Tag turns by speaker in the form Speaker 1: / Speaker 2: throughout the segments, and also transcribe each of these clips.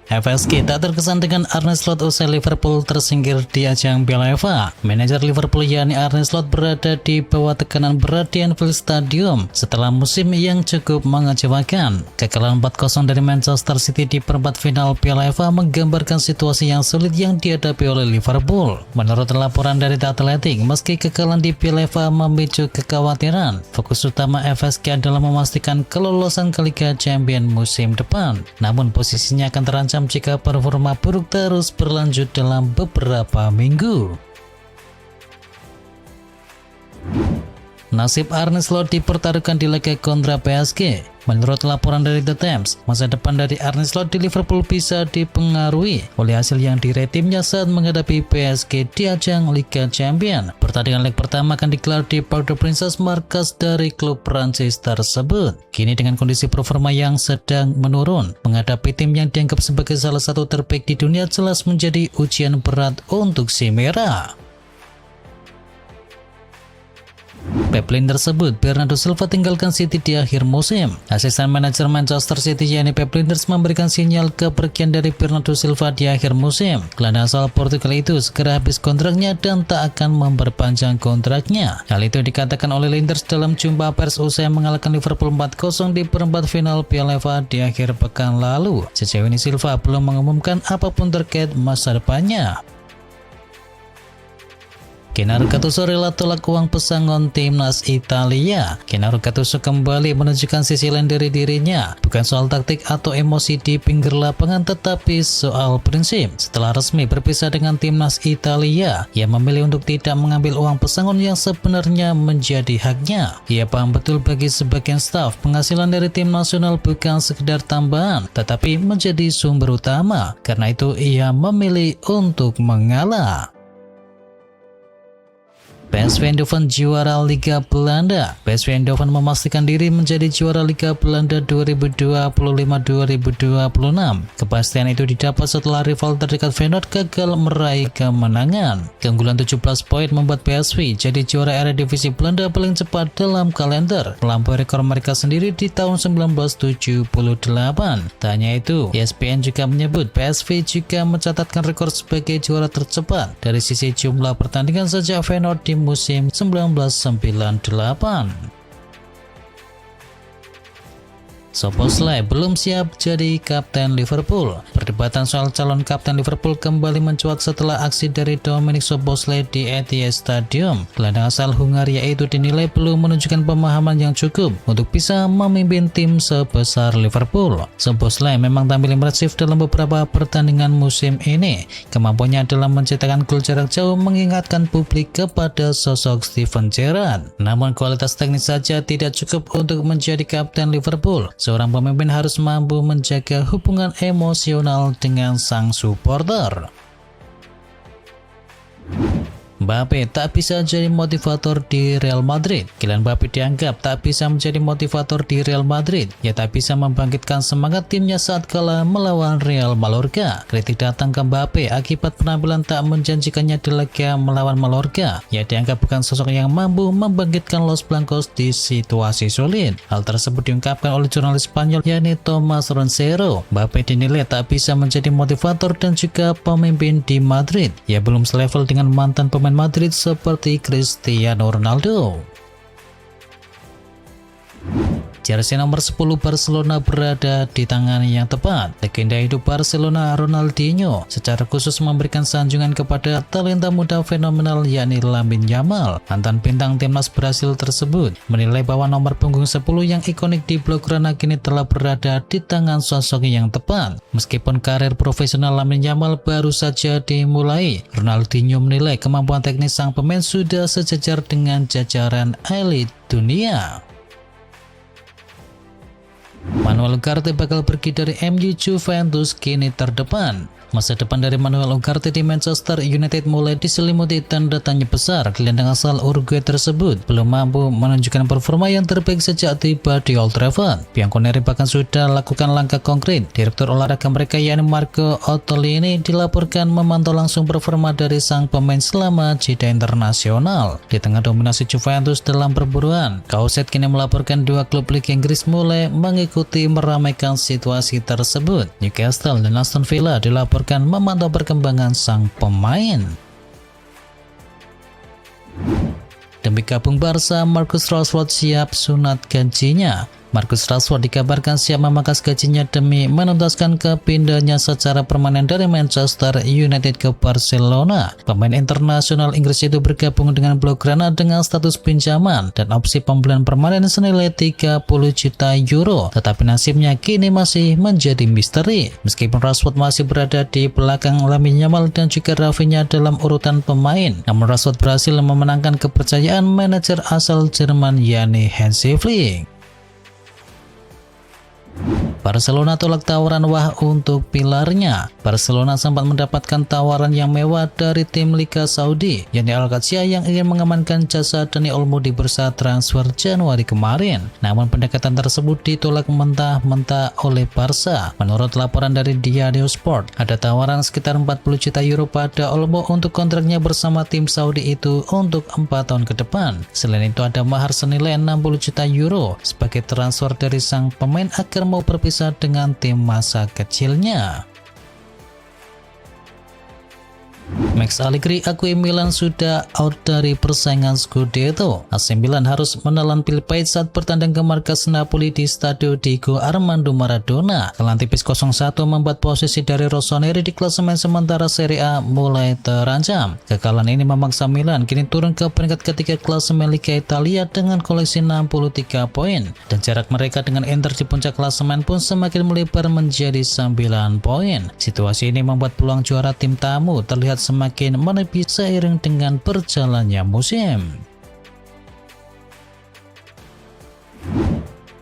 Speaker 1: FSG tak terkesan dengan Arne Slot usai Liverpool tersingkir di ajang Piala FA. Manajer Liverpool yakni Arne Slot berada di bawah tekanan berat di Anfield Stadium setelah musim yang cukup mengecewakan. Kekalahan 4-0 dari Manchester City di perempat final Piala FA menggambarkan situasi yang sulit yang dihadapi oleh Liverpool. Menurut laporan dari The Athletic, meski kekalahan di Piala FA memicu kekhawatiran, fokus utama FSG adalah memastikan kelolosan ke Liga Champions musim depan. Namun posisinya akan terancam jika performa buruk terus berlanjut dalam beberapa minggu. Nasib Arne Slot dipertaruhkan di laga kontra PSG. Menurut laporan dari The Times, masa depan dari Arne Slot di Liverpool bisa dipengaruhi oleh hasil yang diraih timnya saat menghadapi PSG di ajang Liga Champions. Pertandingan leg pertama akan digelar di Parc des Princes, markas dari klub Prancis tersebut. Kini dengan kondisi performa yang sedang menurun, menghadapi tim yang dianggap sebagai salah satu terbaik di dunia jelas menjadi ujian berat untuk si merah. Pep Linders sebut Bernardo Silva tinggalkan City di akhir musim. Asisten manajer Manchester City yakni Pep Linders memberikan sinyal kepergian dari Bernardo Silva di akhir musim. Gelandang asal Portugal itu segera habis kontraknya dan tak akan memperpanjang kontraknya. Hal itu dikatakan oleh Linders dalam jumpa pers usai mengalahkan Liverpool 4-0 di perempat final Piala FA di akhir pekan lalu. Sejauh ini Silva belum mengumumkan apapun terkait masa depannya. Gennaro Gattuso rela tolak uang pesangon timnas Italia. Gennaro Gattuso kembali menunjukkan sisi lain dari dirinya, bukan soal taktik atau emosi di pinggir lapangan, tetapi soal prinsip. Setelah resmi berpisah dengan timnas Italia, ia memilih untuk tidak mengambil uang pesangon yang sebenarnya menjadi haknya. Ia paham betul bagi sebagian staf, penghasilan dari tim nasional bukan sekedar tambahan, tetapi menjadi sumber utama. Karena itu ia memilih untuk mengalah. PSV Eindhoven juara Liga Belanda. PSV Eindhoven memastikan diri menjadi juara Liga Belanda 2025-2026. Kepastian itu didapat setelah rival terdekat Feyenoord gagal meraih kemenangan. Keunggulan 17 poin membuat PSV jadi juara Eredivisie Belanda paling cepat dalam kalender, melampaui rekor mereka sendiri di tahun 1978. Tak hanya itu, ESPN juga menyebut PSV juga mencatatkan rekor sebagai juara tercepat dari sisi jumlah pertandingan sejak Feyenoord di musim 1998. Szoboszlai belum siap jadi kapten Liverpool. Perdebatan soal calon kapten Liverpool kembali mencuat setelah aksi dari Dominik Szoboszlai di Etihad Stadium. Gelandang asal Hungaria itu dinilai belum menunjukkan pemahaman yang cukup untuk bisa memimpin tim sebesar Liverpool. Szoboszlai memang tampil impresif dalam beberapa pertandingan musim ini. Kemampuannya dalam menciptakan gol jarak jauh mengingatkan publik kepada sosok Steven Gerrard. Namun kualitas teknis saja tidak cukup untuk menjadi kapten Liverpool. Seorang pemimpin harus mampu menjaga hubungan emosional dengan sang supporter. Mbappe tak bisa jadi motivator di Real Madrid. Kylian Mbappe dianggap tak bisa menjadi motivator di Real Madrid. Ia tak bisa membangkitkan semangat timnya saat kalah melawan Real Mallorca. Kritik datang ke Mbappe akibat penampilan tak menjanjikannya di laga melawan Mallorca. Ia dianggap bukan sosok yang mampu membangkitkan Los Blancos di situasi sulit. Hal tersebut diungkapkan oleh jurnalis Spanyol yakni Thomas Roncero. Mbappe dinilai tak bisa menjadi motivator dan juga pemimpin di Madrid. Ia belum selevel dengan mantan pemain Madrid seperti Cristiano Ronaldo. Jersey nomor 10 Barcelona berada di tangan yang tepat. Legenda hidup Barcelona Ronaldinho secara khusus memberikan sanjungan kepada talenta muda fenomenal yakni Lamine Yamal. Mantan bintang timnas Brasil tersebut menilai bahwa nomor punggung 10 yang ikonik di Blaugrana kini telah berada di tangan sosok yang tepat. Meskipun karir profesional Lamine Yamal baru saja dimulai, Ronaldinho menilai kemampuan teknis sang pemain sudah sejajar dengan jajaran elit dunia. Manuel Ugarte bakal pergi dari MU Juventus kini terdepan. Masa depan dari Manuel Ugarte di Manchester United mulai diselimuti tanda tanya besar. Gelandang asal Uruguay tersebut belum mampu menunjukkan performa yang terbaik sejak tiba di Old Trafford. Bianconeri bahkan sudah lakukan langkah konkret. Direktur olahraga mereka yakni Marco Ottolini dilaporkan memantau langsung performa dari sang pemain selama jeda internasional. Di tengah dominasi Juventus dalam perburuan, Kauset kini melaporkan dua klub Liga Inggris mulai mengikuti mengikuti meramaikan situasi tersebut. Newcastle dan Aston Villa dilaporkan memantau perkembangan sang pemain. Demi gabung Barca, Marcus Rashford siap sunat gajinya. Marcus Rashford dikabarkan siap memangkas gajinya demi menuntaskan kepindahannya secara permanen dari Manchester United ke Barcelona. Pemain internasional Inggris itu bergabung dengan Blaugrana dengan status pinjaman dan opsi pembelian permanen senilai 30 juta euro. Tetapi nasibnya kini masih menjadi misteri. Meskipun Rashford masih berada di belakang Lamine Yamal dan juga Rafinha dalam urutan pemain, namun Rashford berhasil memenangkan kepercayaan manajer asal Jerman yakni Hansi Flick. Barcelona tolak tawaran wah untuk pilarnya. Barcelona sempat mendapatkan tawaran yang mewah dari tim Liga Saudi, yakni Al-Qadsiah yang ingin mengamankan jasa Dani Olmo di bursa transfer Januari kemarin. Namun pendekatan tersebut ditolak mentah-mentah oleh Barca. Menurut laporan dari Diario Sport, ada tawaran sekitar 40 juta euro pada Olmo untuk kontraknya bersama tim Saudi itu untuk 4 tahun ke depan. Selain itu ada mahar senilai 60 juta euro sebagai transfer dari sang pemain agar mau berpisah dengan tim masa kecilnya. Max Allegri akui Milan sudah out dari persaingan Scudetto. AC Milan harus menelan pil pahit saat bertandang ke markas Napoli di Stadio Diego Armando Maradona. Kelan tipis 0-1 membuat posisi dari Rossoneri di klasemen sementara Serie A mulai terancam. Kekalahan ini memaksa Milan kini turun ke peringkat ketiga klasemen Liga Italia dengan koleksi 63 poin. Dan jarak mereka dengan Inter di puncak klasemen pun semakin melebar menjadi 9 poin. Situasi ini membuat peluang juara tim tamu terlihat semakin menipis seiring dengan berjalannya musim.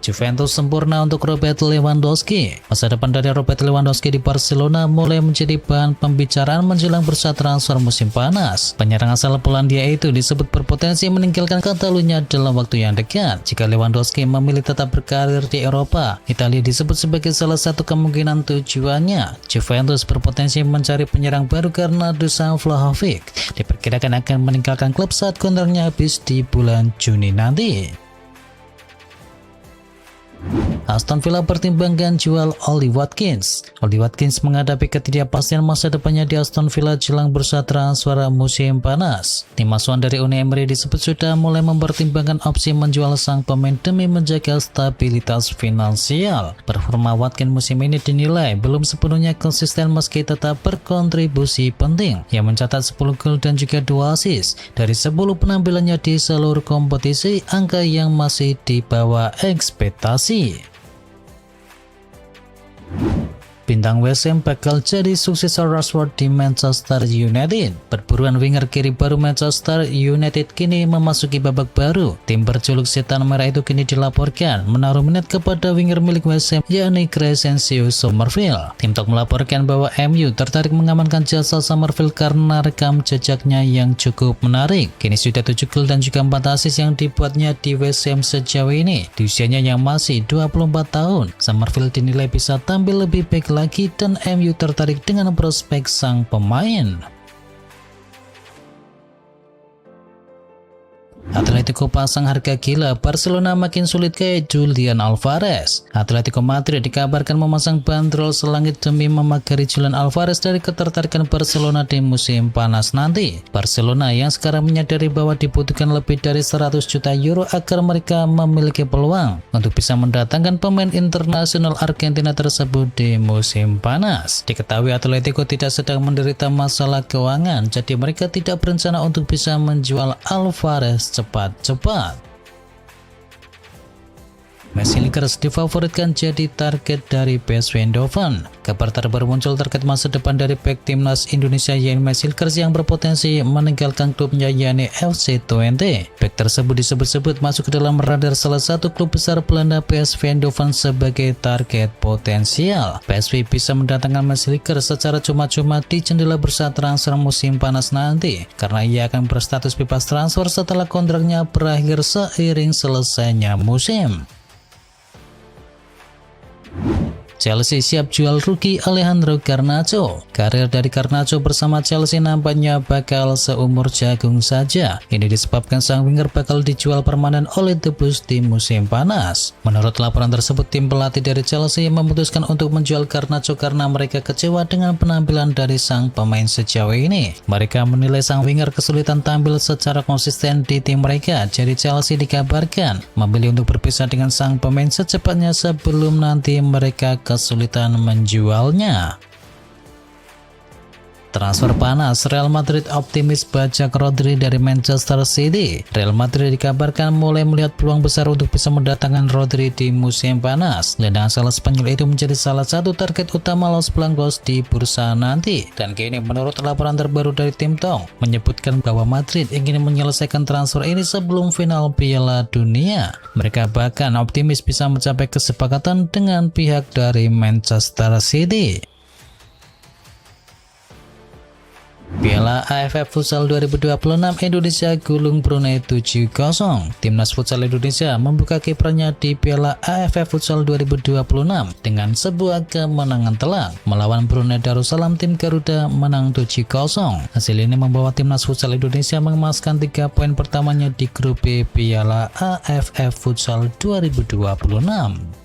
Speaker 1: Juventus sempurna untuk Robert Lewandowski. Masa depan dari Robert Lewandowski di Barcelona mulai menjadi bahan pembicaraan menjelang bursa transfer musim panas. Penyerang asal Polandia itu disebut berpotensi meninggalkan Catalunya dalam waktu yang dekat. Jika Lewandowski memilih tetap berkarir di Eropa, Italia disebut sebagai salah satu kemungkinan tujuannya. Juventus berpotensi mencari penyerang baru karena Dusan Vlahovic diperkirakan akan meninggalkan klub saat kontraknya habis di bulan Juni nanti. Aston Villa pertimbangkan jual Ollie Watkins. Ollie Watkins menghadapi ketidakpastian masa depannya di Aston Villa jelang bursa transfer musim panas. Tim asuhan dari Unai Emery disebut sudah mulai mempertimbangkan opsi menjual sang pemain demi menjaga stabilitas finansial. Performa Watkins musim ini dinilai belum sepenuhnya konsisten meski tetap berkontribusi penting. Ia mencatat 10 gol dan juga 2 assist dari 10 penampilannya di seluruh kompetisi, angka yang masih di bawah ekspektasi. Bintang West Ham bakal jadi suksesor Rashford di Manchester United. Perburuan winger kiri baru Manchester United kini memasuki babak baru. Tim berjuluk Setan Merah itu kini dilaporkan menaruh minat kepada winger milik West Ham yakni Crescencio Summerville. Tim Talk melaporkan bahwa MU tertarik mengamankan jasa Summerville karena rekam jejaknya yang cukup menarik. Kini sudah 7 gol dan juga 4 assist yang dibuatnya di West Ham sejauh ini. Di usianya yang masih 24 tahun, Summerville dinilai bisa tampil lebih baik lagi dan MU tertarik dengan prospek sang pemain. Atletico pasang harga gila, Barcelona makin sulit kayak Julian Alvarez. Atletico Madrid dikabarkan memasang bandrol selangit demi memagari Julian Alvarez dari ketertarikan Barcelona di musim panas nanti. Barcelona yang sekarang menyadari bahwa dibutuhkan lebih dari 100 juta euro agar mereka memiliki peluang untuk bisa mendatangkan pemain internasional Argentina tersebut di musim panas. Diketahui Atletico tidak sedang menderita masalah keuangan, jadi mereka tidak berencana untuk bisa menjual Alvarez cepat-cepat. Messi Lakers difavoritkan jadi target dari PSV Eindhoven. Kabar terbaru muncul terkait masa depan dari bek timnas Indonesia yakni Messi Lakers yang berpotensi meninggalkan klubnya yakni FC Twente. Bek tersebut disebut-sebut masuk ke dalam radar salah satu klub besar Belanda PSV Eindhoven sebagai target potensial. PSV bisa mendatangkan Messi Lakers secara cuma-cuma di jendela bursa transfer musim panas nanti karena ia akan berstatus bebas transfer setelah kontraknya berakhir seiring selesainya musim. Chelsea siap jual rookie Alejandro Garnacho. Karir dari Garnacho bersama Chelsea nampaknya bakal seumur jagung saja. Ini disebabkan sang winger bakal dijual permanen oleh The Blues di musim panas. Menurut laporan tersebut, tim pelatih dari Chelsea memutuskan untuk menjual Garnacho karena mereka kecewa dengan penampilan dari sang pemain sejauh ini. Mereka menilai sang winger kesulitan tampil secara konsisten di tim mereka. Jadi Chelsea dikabarkan memilih untuk berpisah dengan sang pemain secepatnya sebelum nanti mereka kesulitan menjualnya. Transfer panas, Real Madrid optimis bajak Rodri dari Manchester City. Real Madrid dikabarkan mulai melihat peluang besar untuk bisa mendatangkan Rodri di musim panas. Gelandang asal Spanyol itu menjadi salah satu target utama Los Blancos di bursa nanti. Dan kini menurut laporan terbaru dari tim Tong menyebutkan bahwa Madrid ingin menyelesaikan transfer ini sebelum final Piala Dunia. Mereka bahkan optimis bisa mencapai kesepakatan dengan pihak dari Manchester City. Piala AFF Futsal 2026 Indonesia gulung Brunei 7-0. Timnas Futsal Indonesia membuka kiprahnya di Piala AFF Futsal 2026 dengan sebuah kemenangan telak melawan Brunei Darussalam. Tim Garuda menang 7-0. Hasil ini membawa Timnas Futsal Indonesia mengemaskan 3 poin pertamanya di grup B Piala AFF Futsal 2026.